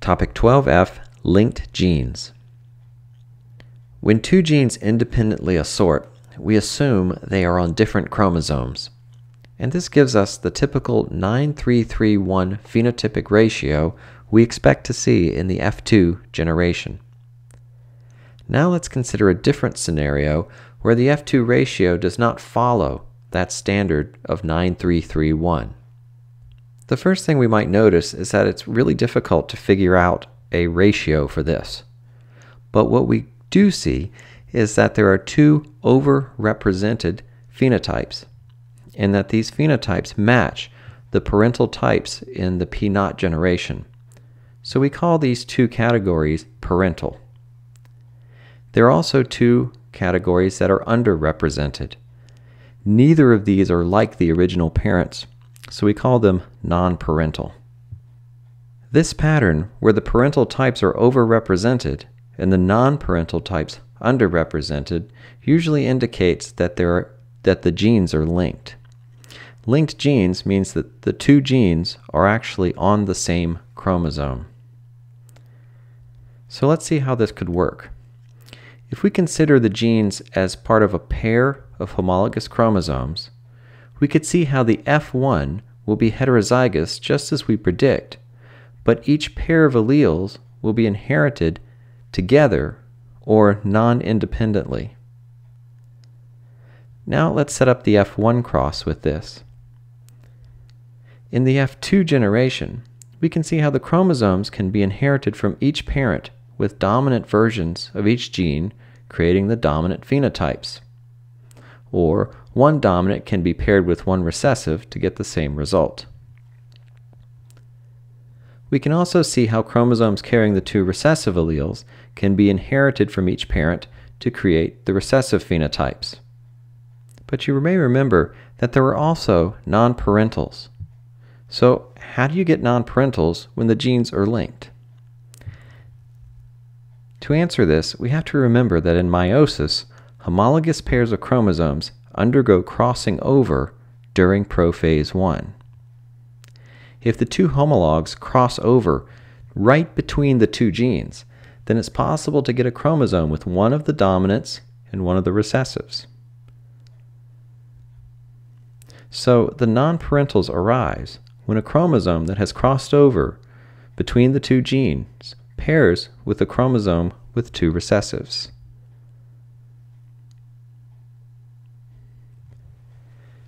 Topic 12F, linked genes. When two genes independently assort, we assume they are on different chromosomes. And this gives us the typical 9:3:3:1 phenotypic ratio we expect to see in the F2 generation. Now let's consider a different scenario where the F2 ratio does not follow that standard of 9:3:3:1. The first thing we might notice is that it's really difficult to figure out a ratio for this. But what we do see is that there are two overrepresented phenotypes, and that these phenotypes match the parental types in the P0 generation. So we call these two categories parental. There are also two categories that are underrepresented. Neither of these are like the original parents, so we call them non-parental. This pattern, where the parental types are overrepresented and the non-parental types underrepresented, usually indicates that the genes are linked. Linked genes means that the two genes are actually on the same chromosome. So let's see how this could work. If we consider the genes as part of a pair of homologous chromosomes, we could see how the F1 will be heterozygous just as we predict, but each pair of alleles will be inherited together or non-independently. Now let's set up the F1 cross with this. In the F2 generation, we can see how the chromosomes can be inherited from each parent with dominant versions of each gene, creating the dominant phenotypes. Or one dominant can be paired with one recessive to get the same result. We can also see how chromosomes carrying the two recessive alleles can be inherited from each parent to create the recessive phenotypes. But you may remember that there are also non-parentals. So how do you get non-parentals when the genes are linked? To answer this, we have to remember that in meiosis, homologous pairs of chromosomes undergo crossing over during prophase 1. If the two homologs cross over right between the two genes, then it's possible to get a chromosome with one of the dominants and one of the recessives. So the non-parentals arise when a chromosome that has crossed over between the two genes pairs with a chromosome with two recessives.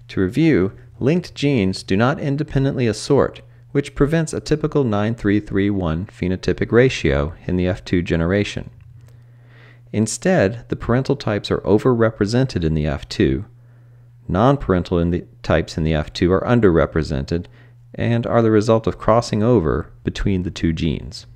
To review, linked genes do not independently assort, which prevents a typical 9:3:3:1 phenotypic ratio in the F2 generation. Instead, the parental types are overrepresented in the F2, non-parental types in the F2 are underrepresented, and are the result of crossing over between the two genes.